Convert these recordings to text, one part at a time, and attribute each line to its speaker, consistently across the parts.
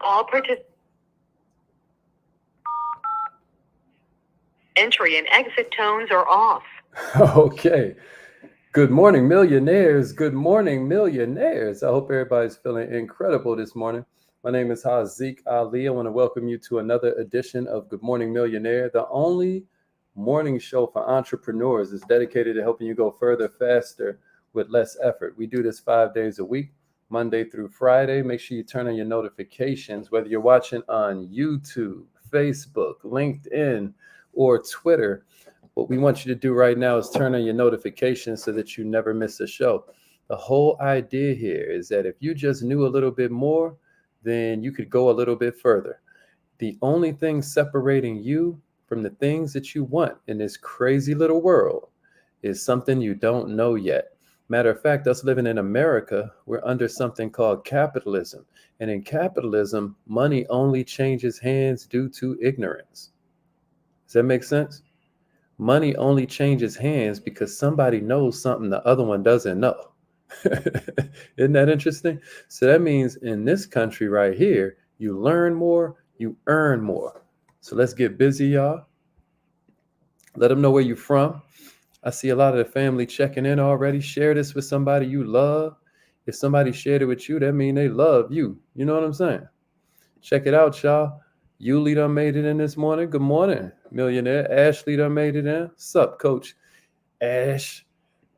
Speaker 1: All participants. Entry and exit tones are off. Okay. Good morning, millionaires. Good morning, millionaires. I hope everybody's feeling incredible this morning. My name is Haziq Ali. I want to welcome you to another edition of Good Morning Millionaire, the only morning show for entrepreneurs that's dedicated to helping you go further, faster, with less effort. We do this 5 days a week, Monday through Friday. Make sure you turn on your notifications, whether you're watching on YouTube, Facebook, LinkedIn, or Twitter. What we want you to do right now is turn on your notifications so that you never miss a show. The whole idea here is that if you just knew a little bit more, then you could go a little bit further. The only thing separating you from the things that you want in this crazy little world is something you don't know yet. Matter of fact, us living in America, we're under something called capitalism. And in capitalism, money only changes hands due to ignorance. Does that make sense? Money only changes hands because somebody knows something the other one doesn't know. Isn't that interesting? So that means in this country right here, you learn more, you earn more. So let's get busy, y'all. Let them know where you're from. I see a lot of the family checking in already. Share this with somebody you love. If somebody shared it with you, that means they love you. You know what I'm saying? Check it out, y'all. Yuli done made it in this morning. Good morning, millionaire. Ashley done made it in. Sup, Coach Ash.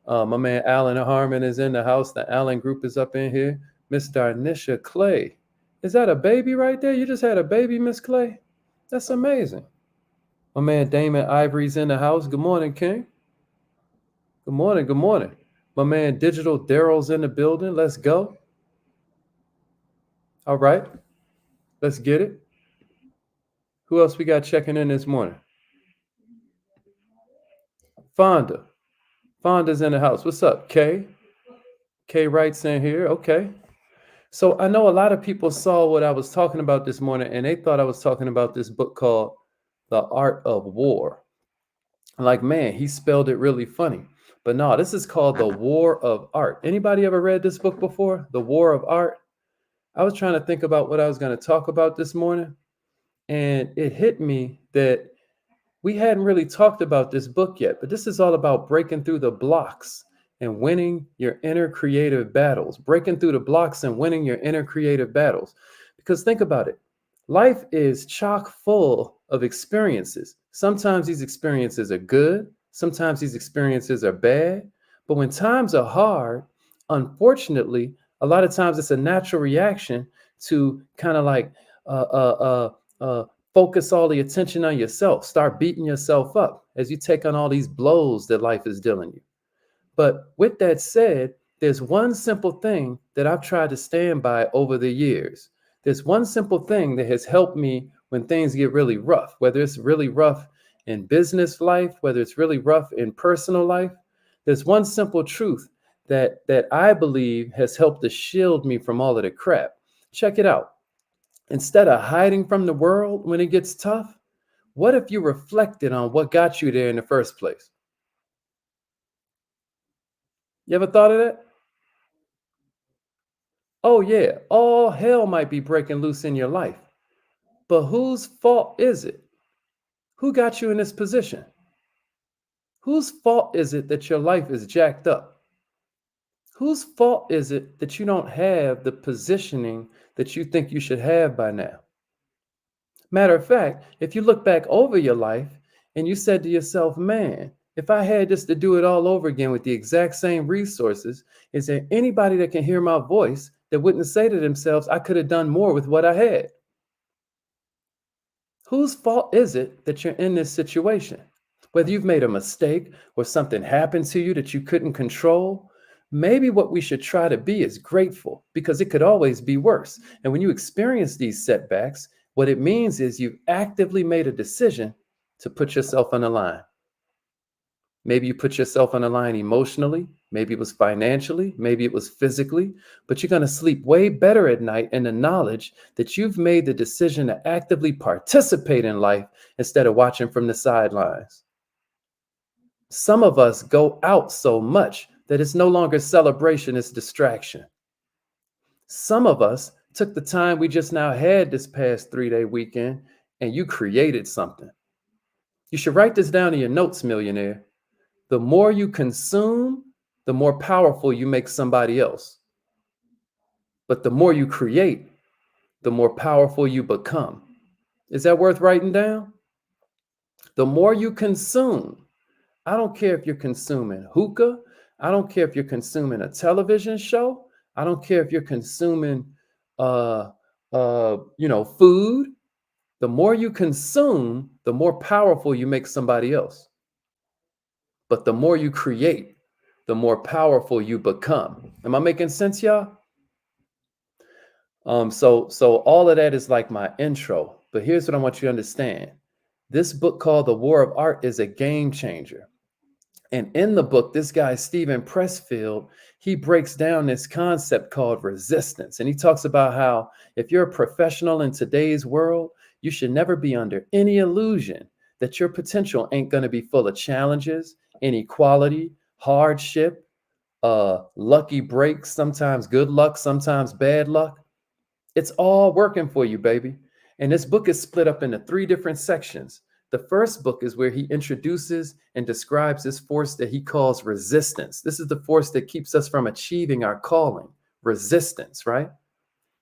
Speaker 1: My man Alan Harmon is in the house. The Allen group is up in here. Miss Darnisha Clay. Is that a baby right there? You just had a baby, Miss Clay? That's amazing. My man Damon Ivory's in the house. Good morning, King. Good morning. Good morning. My man Digital Daryl's in the building. Let's go. All right. Let's get it. Who else we got checking in this morning? Fonda. Fonda's in the house. What's up, Kay? Kay Wright's in here. Okay. So I know a lot of people saw what I was talking about this morning and they thought I was talking about this book called The Art of War. Like, man, he spelled it really funny. But no, this is called The War of Art. Anybody ever read this book before? The War of Art? I was trying to think about what I was going to talk about this morning, and it hit me that we hadn't really talked about this book yet, but this is all about breaking through the blocks and winning your inner creative battles, breaking through the blocks and winning your inner creative battles. Because think about it. Life is chock full of experiences. Sometimes these experiences are good. Sometimes these experiences are bad. But when times are hard, unfortunately, a lot of times it's a natural reaction to kind of like focus all the attention on yourself. Start beating yourself up as you take on all these blows that life is dealing you. But with that said, there's one simple thing that I've tried to stand by over the years. There's one simple thing that has helped me when things get really rough, whether it's really rough in business life, whether it's really rough in personal life. There's one simple truth that I believe has helped to shield me from all of the crap. Check it out. Instead of hiding from the world when it gets tough, what if you reflected on what got you there in the first place? You ever thought of that? Oh, yeah, all hell might be breaking loose in your life. But whose fault is it? Who got you in this position? Whose fault is it that your life is jacked up? Whose fault is it that you don't have the positioning that you think you should have by now? Matter of fact, if you look back over your life and you said to yourself, man, if I had just to do it all over again with the exact same resources, is there anybody that can hear my voice that wouldn't say to themselves, I could have done more with what I had? Whose fault is it that you're in this situation? Whether you've made a mistake or something happened to you that you couldn't control, maybe what we should try to be is grateful because it could always be worse. And when you experience these setbacks, what it means is you've actively made a decision to put yourself on the line. Maybe you put yourself on the line emotionally. Maybe it was financially. Maybe it was physically. But you're going to sleep way better at night in the knowledge that you've made the decision to actively participate in life instead of watching from the sidelines. Some of us go out so much that it's no longer celebration, it's distraction. Some of us took the time we just now had this past 3-day weekend and you created something. You should write this down in your notes, millionaire. The more you consume, the more powerful you make somebody else. But the more you create, the more powerful you become. Is that worth writing down? The more you consume, I don't care if you're consuming hookah. I don't care if you're consuming a television show. I don't care if you're consuming, food. The more you consume, the more powerful you make somebody else. But the more you create, the more powerful you become. Am I making sense, y'all? So all of that is like my intro. But here's what I want you to understand. This book called The War of Art is a game changer. And in the book, this guy, Steven Pressfield, he breaks down this concept called resistance. And he talks about how if you're a professional in today's world, you should never be under any illusion that your potential ain't going to be full of challenges, inequality, hardship, lucky breaks, sometimes good luck, sometimes bad luck. It's all working for you, baby. And this book is split up into 3 different sections. The first book is where he introduces and describes this force that he calls resistance. This is the force that keeps us from achieving our calling, resistance, right?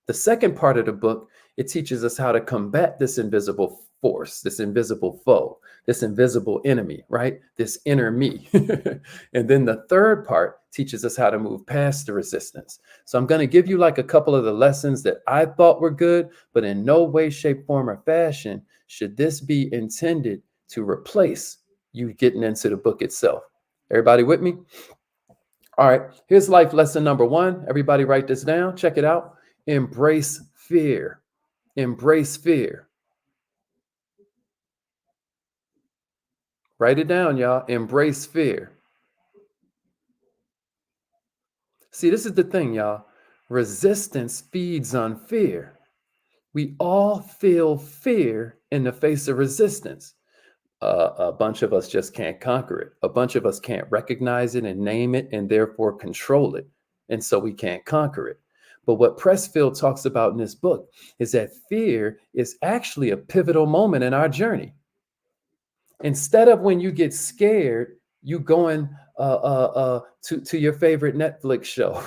Speaker 1: The second part of the book, it teaches us how to combat this invisible force, this invisible foe, this invisible enemy, right? This inner me. And then the third part teaches us how to move past the resistance. So I'm going to give you like a couple of the lessons that I thought were good, but in no way, shape, form, or fashion should this be intended to replace you getting into the book itself. Everybody with me? All right, here's life lesson number 1. Everybody write this down. Check it out. Embrace fear. Embrace fear. Write it down, y'all. Embrace fear. See, this is the thing, y'all. Resistance feeds on fear. We all feel fear in the face of resistance. A bunch of us just can't conquer it. A bunch of us can't recognize it and name it and therefore control it. And so we can't conquer it. But what Pressfield talks about in this book is that fear is actually a pivotal moment in our journey. Instead of when you get scared, you going to your favorite Netflix show.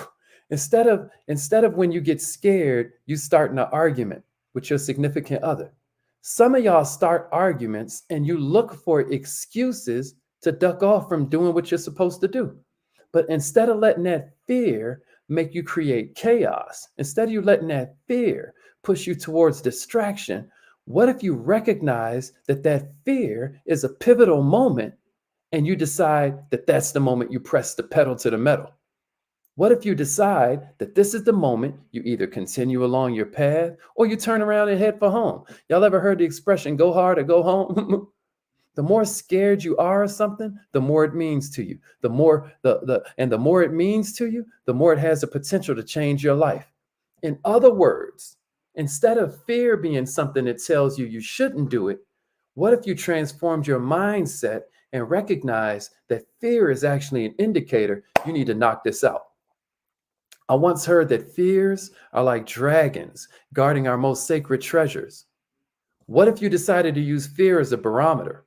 Speaker 1: Instead of when you get scared, you start an argument with your significant other. Some of y'all start arguments and you look for excuses to duck off from doing what you're supposed to do. But instead of letting that fear make you create chaos, instead of you letting that fear push you towards distraction, what if you recognize that that fear is a pivotal moment and you decide that that's the moment you press the pedal to the metal? What if you decide that this is the moment you either continue along your path or you turn around and head for home? Y'all ever heard the expression, go hard or go home? The more scared you are of something, the more it means to you. The more it means to you, the more it has the potential to change your life. In other words, instead of fear being something that tells you you shouldn't do it, what if you transformed your mindset and recognized that fear is actually an indicator you need to knock this out? I once heard that fears are like dragons guarding our most sacred treasures. What if you decided to use fear as a barometer?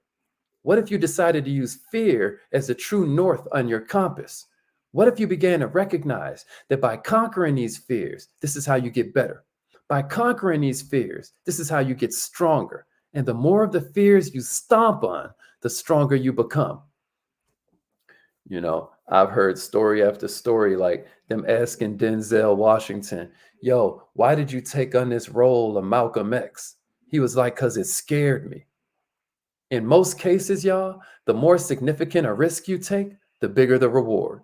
Speaker 1: What if you decided to use fear as the true north on your compass? What if you began to recognize that by conquering these fears, this is how you get better? By conquering these fears, this is how you get stronger. And the more of the fears you stomp on, the stronger you become. You know, I've heard story after story like them asking Denzel Washington, yo, why did you take on this role of Malcolm X? He was like, because it scared me. In most cases, y'all, the more significant a risk you take, the bigger the reward.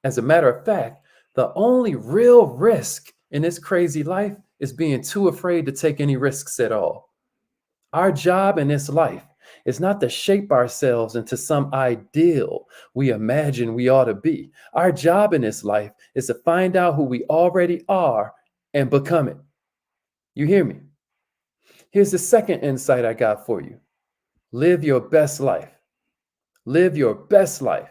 Speaker 1: As a matter of fact, the only real risk in this crazy life is being too afraid to take any risks at all. Our job in this life is not to shape ourselves into some ideal we imagine we ought to be. Our job in this life is to find out who we already are and become it. You hear me? Here's the second insight I got for you. Live your best life. Live your best life.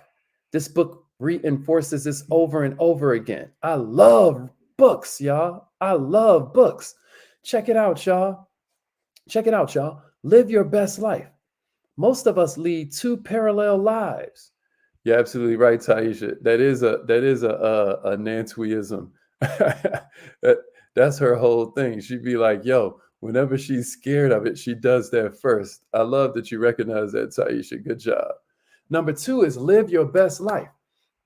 Speaker 1: This book reinforces this over and over again. I love Books, y'all. I love books. Check it out, y'all. Check it out, y'all. Live your best life. Most of us lead two parallel lives. You're absolutely right, Taisha. That is a Nantuism. that, that's her whole thing. She'd be like, "Yo, whenever she's scared of it, she does that first." I love that you recognize that, Taisha. Good job. Number two is live your best life,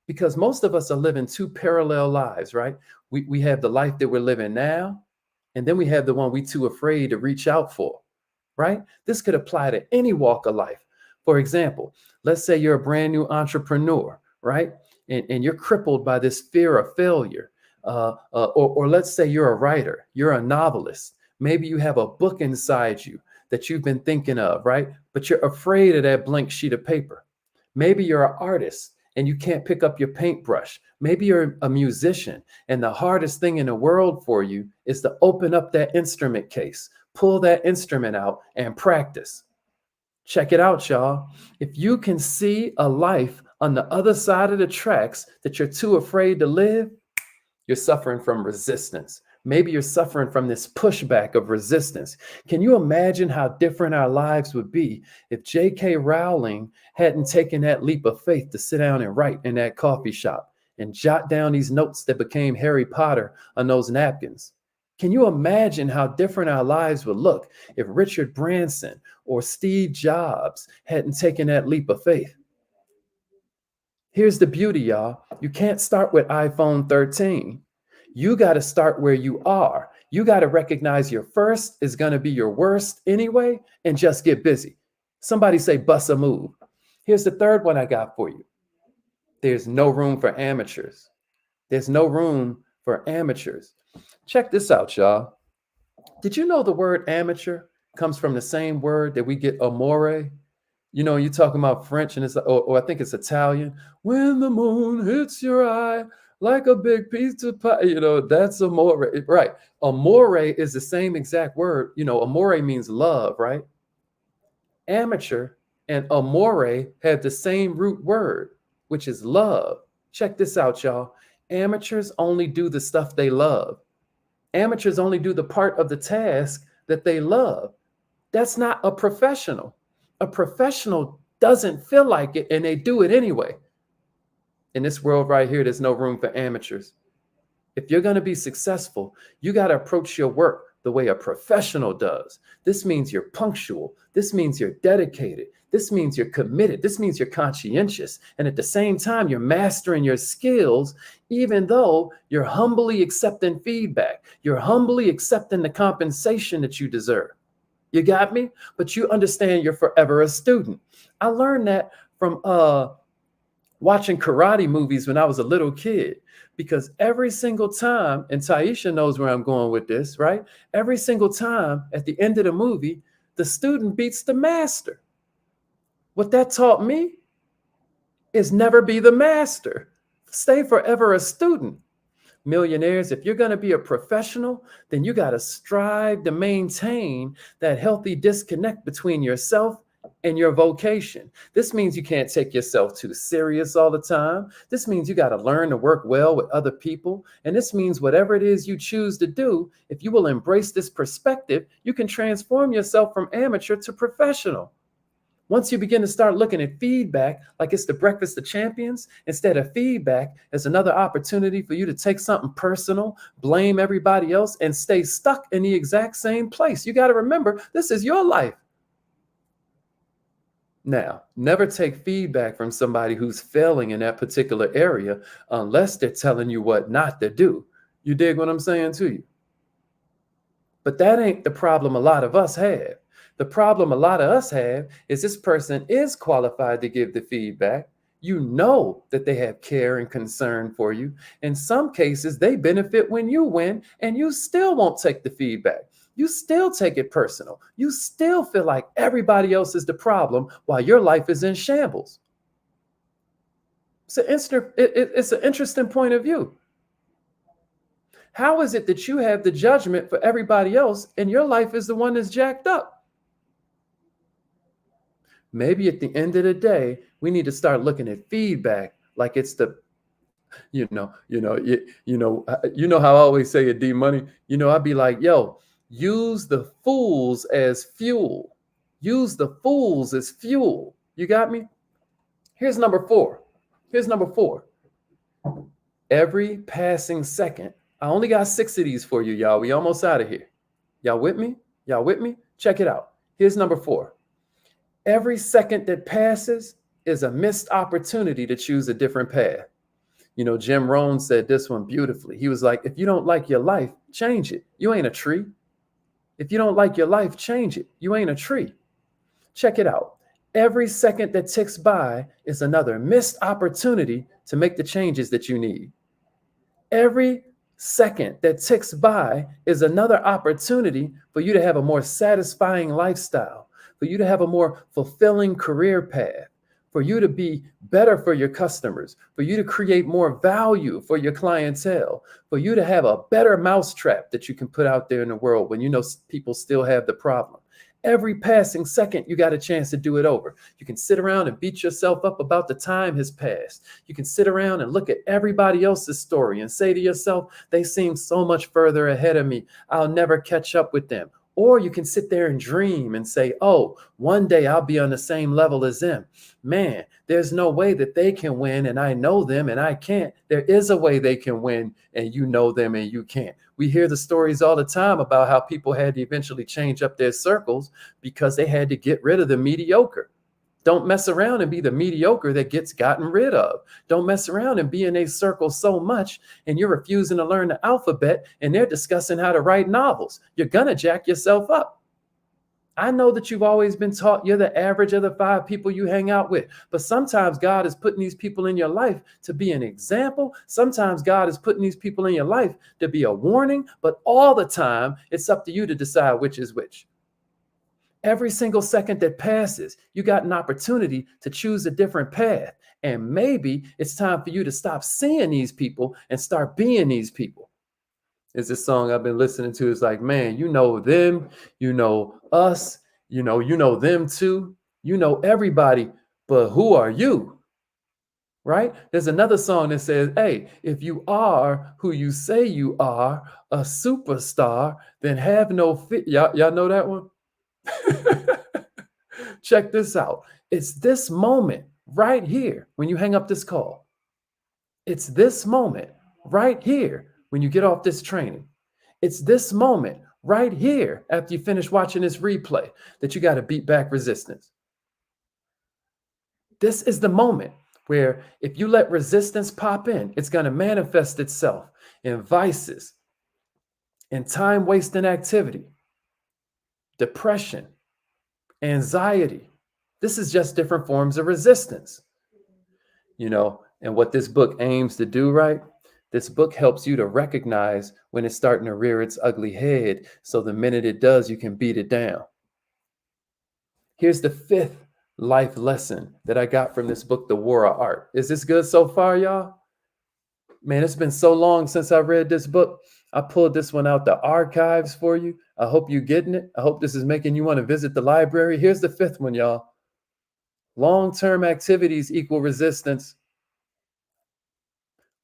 Speaker 1: because most of us are living two parallel lives, right? We have the life that we're living now, and then we have the one we too afraid to reach out for, right? This could apply to any walk of life. For example, let's say you're a brand new entrepreneur, right? And you're crippled by this fear of failure. Or let's say you're a writer, you're a novelist. Maybe you have a book inside you that you've been thinking of, right? But you're afraid of that blank sheet of paper. Maybe you're an artist and you can't pick up your paintbrush. Maybe you're a musician and the hardest thing in the world for you is to open up that instrument case, pull that instrument out and practice. Check it out, y'all. If you can see a life on the other side of the tracks that you're too afraid to live, you're suffering from resistance. Maybe you're suffering from this pushback of resistance. Can you imagine how different our lives would be if J.K. Rowling hadn't taken that leap of faith to sit down and write in that coffee shop and jot down these notes that became Harry Potter on those napkins? Can you imagine how different our lives would look if Richard Branson or Steve Jobs hadn't taken that leap of faith? Here's the beauty, y'all. You can't start with iPhone 13. You got to start where you are. You got to recognize your first is going to be your worst anyway, and just get busy. Somebody say, bust a move. Here's the third one I got for you. There's no room for amateurs. There's no room for amateurs. Check this out, y'all. Did you know the word amateur comes from the same word that we get amore? You know, you're talking about French and it's, or I think it's Italian. When the moon hits your eye like a big piece of pie, you know, that's amore, right? Amore is the same exact word. You know, amore means love, right? Amateur and amore have the same root word, which is love. Check this out, y'all. Amateurs only do the stuff they love. Amateurs only do the part of the task that they love. That's not a professional. A professional doesn't feel like it and they do it anyway. In this world right here, there's no room for amateurs. If you're going to be successful, you got to approach your work the way a professional does. This means you're punctual. This means you're dedicated. This means you're committed. This means you're conscientious. And at the same time, you're mastering your skills, even though you're humbly accepting feedback. You're humbly accepting the compensation that you deserve. You got me? But you understand you're forever a student. I learned that from watching karate movies when I was a little kid, because every single time, and Taisha knows where I'm going with this, right? Every single time at the end of the movie, the student beats the master. What that taught me is never be the master. Stay forever a student. Millionaires, if you're going to be a professional, then you got to strive to maintain that healthy disconnect between yourself and your vocation. This means you can't take yourself too serious all the time. This means you got to learn to work well with other people. And this means whatever it is you choose to do, if you will embrace this perspective, you can transform yourself from amateur to professional. Once you begin to start looking at feedback like it's the breakfast of champions, instead of feedback as another opportunity for you to take something personal, blame everybody else, and stay stuck in the exact same place. You got to remember, this is your life. Now, never take feedback from somebody who's failing in that particular area unless they're telling you what not to do. You dig what I'm saying to you? But that ain't the problem a lot of us have. The problem a lot of us have is this person is qualified to give the feedback. You know that they have care and concern for you. In some cases, they benefit when you win, and you still won't take the feedback. You still take it personal. You still feel like everybody else is the problem while your life is in shambles. It's an interesting point of view. How is it that you have the judgment for everybody else and your life is the one that's jacked up? Maybe at the end of the day, we need to start looking at feedback like it's the You know how I always say it, D Money. I'd be like, yo, use the fools as fuel. Use the fools as fuel. You got me? Here's number four. Here's number four. Every passing second. I only got 6 of these for you, y'all. We almost out of here. Y'all with me? Y'all with me? Check it out. Here's number four. Every second that passes is a missed opportunity to choose a different path. Jim Rohn said this one beautifully. He was like, if you don't like your life, change it. You ain't a tree. If you don't like your life, change it. You ain't a tree. Check it out. Every second that ticks by is another missed opportunity to make the changes that you need. Every second that ticks by is another opportunity for you to have a more satisfying lifestyle, for you to have a more fulfilling career path, for you to be better for your customers, for you to create more value for your clientele, for you to have a better mousetrap that you can put out there in the world when people still have the problem. Every passing second, you got a chance to do it over. You can sit around and beat yourself up about the time has passed. You can sit around and look at everybody else's story and say to yourself, they seem so much further ahead of me. I'll never catch up with them. Or you can sit there and dream and say, oh, one day I'll be on the same level as them. Man, there's no way that they can win and I know them and I can't. There is a way they can win and you know them and you can't. We hear the stories all the time about how people had to eventually change up their circles because they had to get rid of the mediocre. Don't mess around and be the mediocre that gets gotten rid of. Don't mess around and be in a circle so much and you're refusing to learn the alphabet and they're discussing how to write novels. You're going to jack yourself up. I know that you've always been taught you're the average of the 5 people you hang out with, but sometimes God is putting these people in your life to be an example. Sometimes God is putting these people in your life to be a warning, but all the time it's up to you to decide which is which. Every single second that passes, you got an opportunity to choose a different path. And maybe it's time for you to stop seeing these people and start being these people. It's this song I've been listening to. It's like, man, you know them, you know us, you know them too. You know everybody, but who are you? Right? There's another song that says, hey, if you are who you say you are, a superstar, then have no fear. Y'all know that one? Check this out. It's this moment right here when you hang up this call. It's this moment right here when you get off this training. It's this moment right here after you finish watching this replay that you got to beat back resistance. This is the moment where if you let resistance pop in, it's going to manifest itself in vices, in time-wasting activity, depression, anxiety. This is just different forms of resistance. And what this book aims to do, right? This book helps you to recognize when it's starting to rear its ugly head. So the minute it does, you can beat it down. Here's the 5th life lesson that I got from this book, The War of Art. Is this good so far, y'all? Man, it's been so long since I read this book. I pulled this one out the archives for you. I hope you're getting it. I hope this is making you want to visit the library. Here's the 5th one, y'all. Long-term activities equal resistance.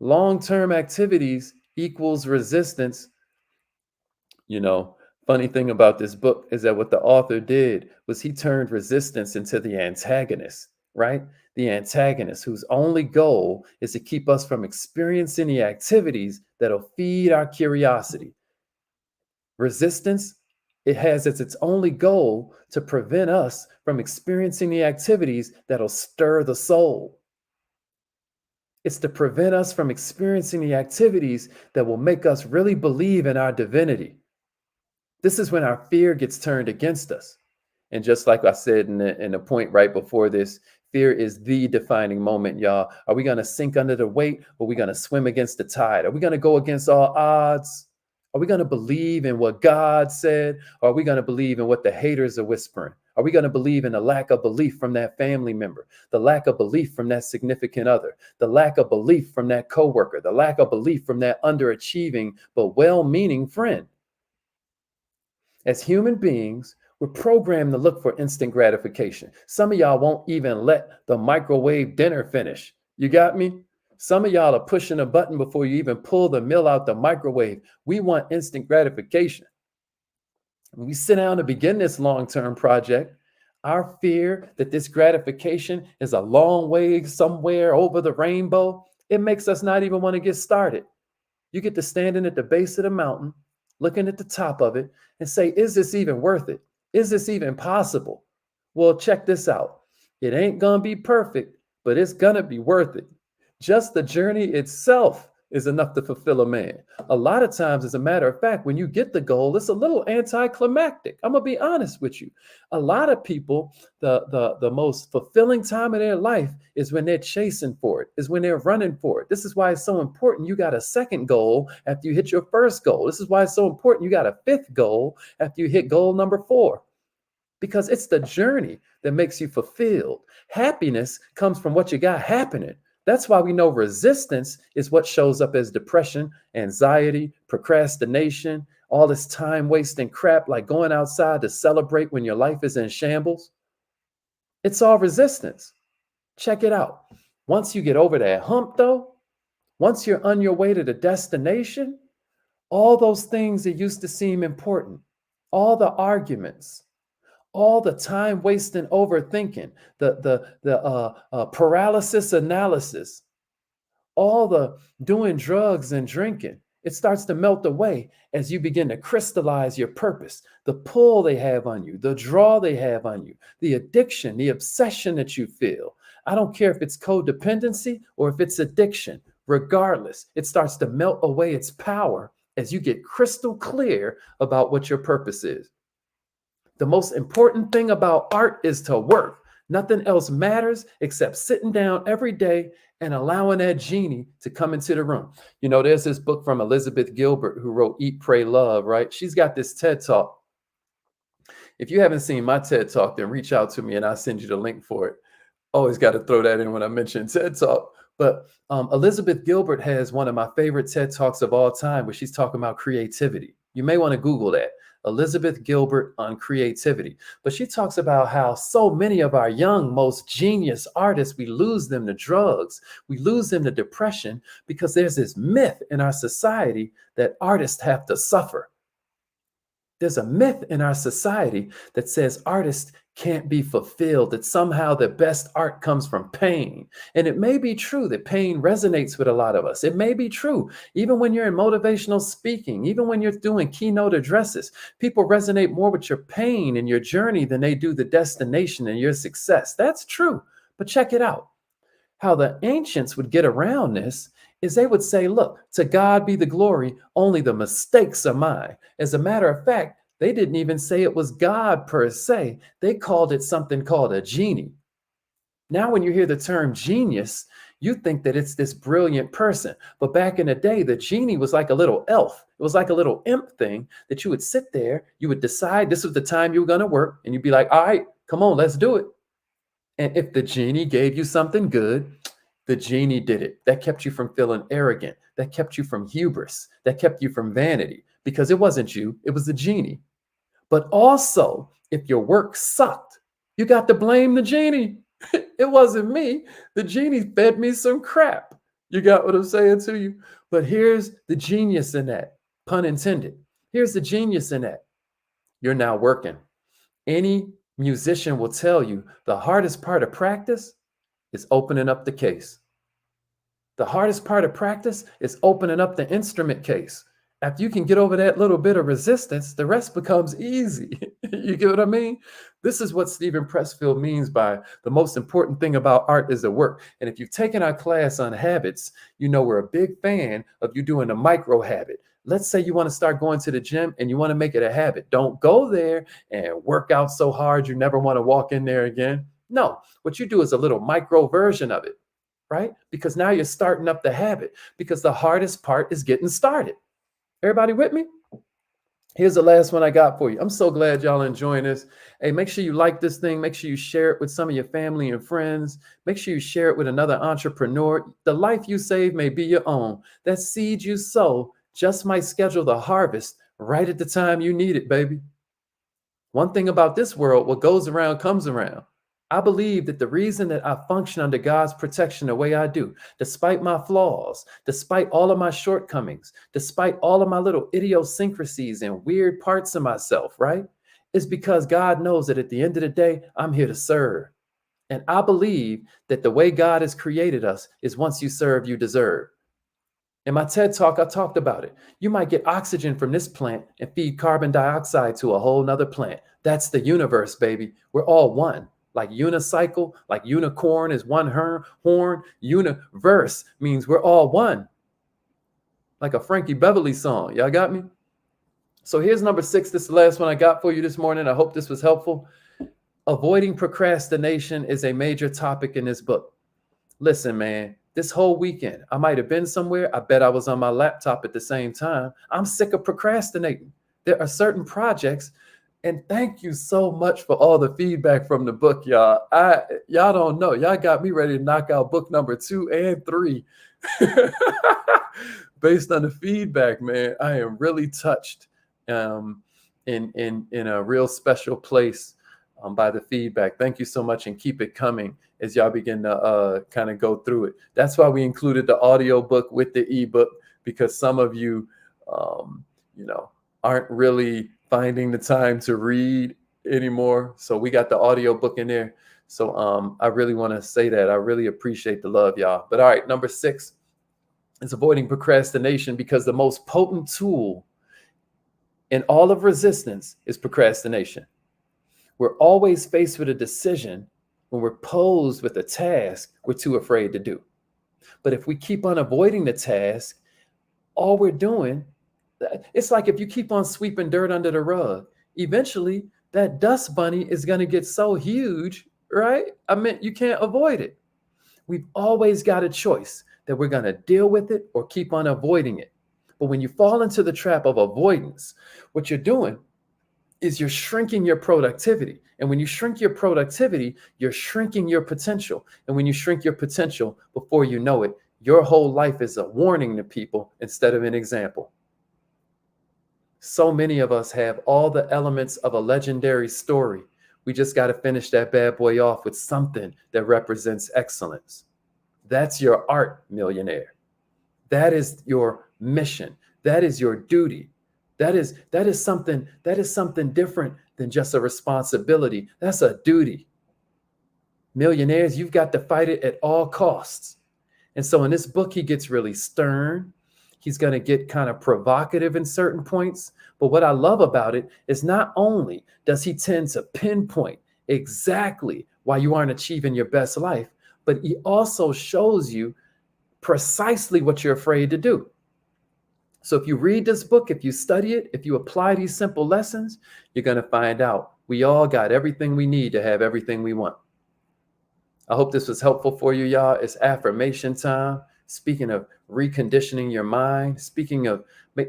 Speaker 1: Long-term activities equals resistance. Funny thing about this book is that what the author did was he turned resistance into the antagonist, right? The antagonist whose only goal is to keep us from experiencing the activities that'll feed our curiosity. Resistance, it has as its only goal to prevent us from experiencing the activities that'll stir the soul. It's to prevent us from experiencing the activities that will make us really believe in our divinity. This is when our fear gets turned against us. And just like I said in the point right before this, fear is the defining moment, y'all. Are we going to sink under the weight or are we going to swim against the tide? Are we going to go against all odds? Are we going to believe in what God said? Or are we going to believe in what the haters are whispering? Are we going to believe in the lack of belief from that family member, the lack of belief from that significant other, the lack of belief from that coworker, the lack of belief from that underachieving but well-meaning friend? As human beings, we're programmed to look for instant gratification. Some of y'all won't even let the microwave dinner finish. You got me? Some of y'all are pushing a button before you even pull the meal out the microwave. We want instant gratification. When we sit down to begin this long-term project, our fear that this gratification is a long way somewhere over the rainbow, it makes us not even want to get started. You get to standing at the base of the mountain, looking at the top of it and say, is this even worth it? Is this even possible? Well, check this out. It ain't going to be perfect, but it's going to be worth it. Just the journey itself is enough to fulfill a man. A lot of times, as a matter of fact, when you get the goal, it's a little anticlimactic. I'm going to be honest with you. A lot of people, the most fulfilling time of their life is when they're chasing for it, is when they're running for it. This is why it's so important you got a second goal after you hit your first goal. This is why it's so important you got a fifth goal after you hit goal number 4. Because it's the journey that makes you fulfilled. Happiness comes from what you got happening. That's why we know resistance is what shows up as depression, anxiety, procrastination, all this time wasting crap like going outside to celebrate when your life is in shambles. It's all resistance. Check it out. Once you get over that hump, though, once you're on your way to the destination, all those things that used to seem important, all the arguments, all the time wasting overthinking, the paralysis analysis, all the doing drugs and drinking, it starts to melt away as you begin to crystallize your purpose, the pull they have on you, the draw they have on you, the addiction, the obsession that you feel. I don't care if it's codependency or if it's addiction. Regardless, it starts to melt away its power as you get crystal clear about what your purpose is. The most important thing about art is to work. Nothing else matters except sitting down every day and allowing that genie to come into the room. You know, there's this book from Elizabeth Gilbert who wrote Eat, Pray, Love, right? She's got this TED Talk. If you haven't seen my TED Talk, then reach out to me and I'll send you the link for it. Always got to throw that in when I mention TED Talk. But Elizabeth Gilbert has one of my favorite TED Talks of all time where she's talking about creativity. You may want to Google that. Elizabeth Gilbert on creativity. But she talks about how so many of our young, most genius artists, we lose them to drugs. We lose them to depression because there's this myth in our society that artists have to suffer. There's a myth in our society that says artists can't be fulfilled, that somehow the best art comes from pain. And it may be true that pain resonates with a lot of us. It may be true. Even when you're in motivational speaking, even when you're doing keynote addresses, people resonate more with your pain and your journey than they do the destination and your success. That's true. But check it out. How the ancients would get around this is they would say, look, to God be the glory, only the mistakes are mine. As a matter of fact, they didn't even say it was God per se. They called it something called a genie. Now, when you hear the term genius, you think that it's this brilliant person. But back in the day, the genie was like a little elf. It was like a little imp thing that you would sit there, you would decide this was the time you were going to work, and you'd be like, all right, come on, let's do it. And if the genie gave you something good, the genie did it. That kept you from feeling arrogant. That kept you from hubris. That kept you from vanity, because it wasn't you, it was the genie. But also, if your work sucked, you got to blame the genie. It wasn't me. The genie fed me some crap. You got what I'm saying to you? But here's the genius in that, pun intended. Here's the genius in that. You're now working. Any musician will tell you the hardest part of practice is opening up the case. The hardest part of practice is opening up the instrument case. After you can get over that little bit of resistance, the rest becomes easy. You get what I mean? This is what Steven Pressfield means by the most important thing about art is the work. And if you've taken our class on habits, you know we're a big fan of you doing a micro habit. Let's say you want to start going to the gym and you want to make it a habit. Don't go there and work out so hard you never want to walk in there again. No, what you do is a little micro version of it, right? Because now you're starting up the habit, because the hardest part is getting started. Everybody with me? Here's the last one I got for you. I'm so glad y'all enjoying this. Hey, make sure you like this thing. Make sure you share it with some of your family and friends. Make sure you share it with another entrepreneur. The life you save may be your own. That seed you sow just might schedule the harvest right at the time you need it, baby. One thing about this world, what goes around comes around. I believe that the reason that I function under God's protection the way I do, despite my flaws, despite all of my shortcomings, despite all of my little idiosyncrasies and weird parts of myself, right? Is because God knows that at the end of the day, I'm here to serve. And I believe that the way God has created us is once you serve, you deserve. In my TED talk, I talked about it. You might get oxygen from this plant and feed carbon dioxide to a whole nother plant. That's the universe, baby. We're all one. Like unicycle, like unicorn is one horn. Universe means we're all one. Like a Frankie Beverly song. Y'all got me? So here's number 6. This is the last one I got for you this morning. I hope this was helpful. Avoiding procrastination is a major topic in this book. Listen, man, this whole weekend, I might have been somewhere. I bet I was on my laptop at the same time. I'm sick of procrastinating. There are certain projects, and thank you so much for all the feedback from the book, y'all. Y'all don't know. Y'all got me ready to knock out book number 2 and 3. Based on the feedback, man, I am really touched in a real special place by the feedback. Thank you so much, and keep it coming as y'all begin to kind of go through it. That's why we included the audio book with the ebook, because some of you, aren't really finding the time to read anymore. So we got the audio book in there. So I really want to say that I really appreciate the love, y'all. But all right, number 6 is avoiding procrastination, because the most potent tool in all of resistance is procrastination. We're always faced with a decision when we're posed with a task we're too afraid to do. But if we keep on avoiding the task, all we're doing, it's like if you keep on sweeping dirt under the rug, eventually that dust bunny is going to get so huge, right? I mean, you can't avoid it. We've always got a choice that we're going to deal with it or keep on avoiding it. But when you fall into the trap of avoidance, what you're doing is you're shrinking your productivity. And when you shrink your productivity, you're shrinking your potential. And when you shrink your potential, before you know it, your whole life is a warning to people instead of an example. So many of us have all the elements of a legendary story. We just got to finish that bad boy off with something that represents excellence. That's your art, millionaire. That is your mission. That is your duty. That is something different than just a responsibility. That's a duty. Millionaires, you've got to fight it at all costs. And so in this book, he gets really stern. He's going to get kind of provocative in certain points. But what I love about it is not only does he tend to pinpoint exactly why you aren't achieving your best life, but he also shows you precisely what you're afraid to do. So if you read this book, if you study it, if you apply these simple lessons, you're going to find out we all got everything we need to have everything we want. I hope this was helpful for you, y'all. It's affirmation time. Speaking of reconditioning your mind, speaking of,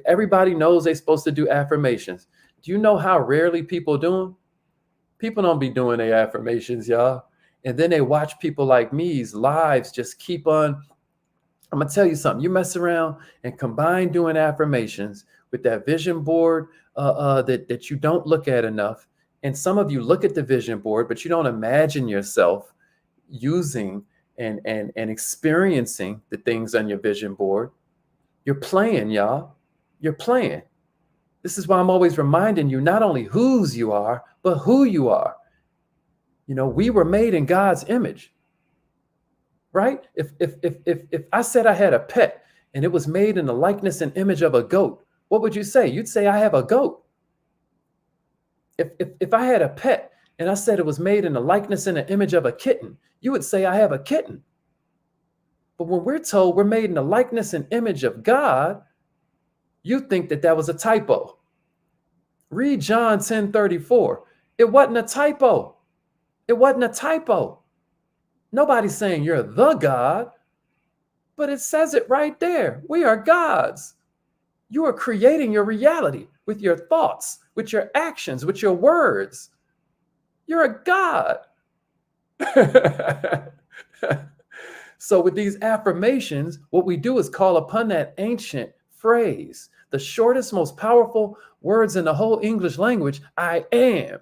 Speaker 1: everybody knows they're supposed to do affirmations. Do you know how rarely people do them? People don't be doing their affirmations, y'all. And then they watch people like me's lives just keep on. I'm going to tell you something. You mess around and combine doing affirmations with that vision board that you don't look at enough. And some of you look at the vision board, but you don't imagine yourself using and experiencing the things on your vision board. You're playing, y'all. You're playing. This is why I'm always reminding you not only whose you are, but who you are. You know, we were made in God's image. Right? If I said I had a pet and it was made in the likeness and image of a goat, what would you say? You'd say I have a goat. If I had a pet and I said it was made in the likeness and the image of a kitten, you would say I have a kitten. But when we're told we're made in the likeness and image of God, you think that was a typo. Read John 10:34. It wasn't a typo. It wasn't a typo. Nobody's saying you're the God, but it says it right there. We are gods. You are creating your reality with your thoughts, with your actions, with your words. You're a God. So with these affirmations, what we do is call upon that ancient phrase, the shortest, most powerful words in the whole English language, I am.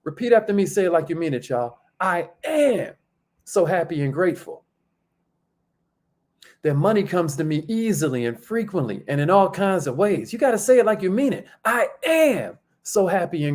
Speaker 1: Repeat after me, say it like you mean it, y'all. I am so happy and grateful. That money comes to me easily and frequently and in all kinds of ways. You got to say it like you mean it. I am so happy and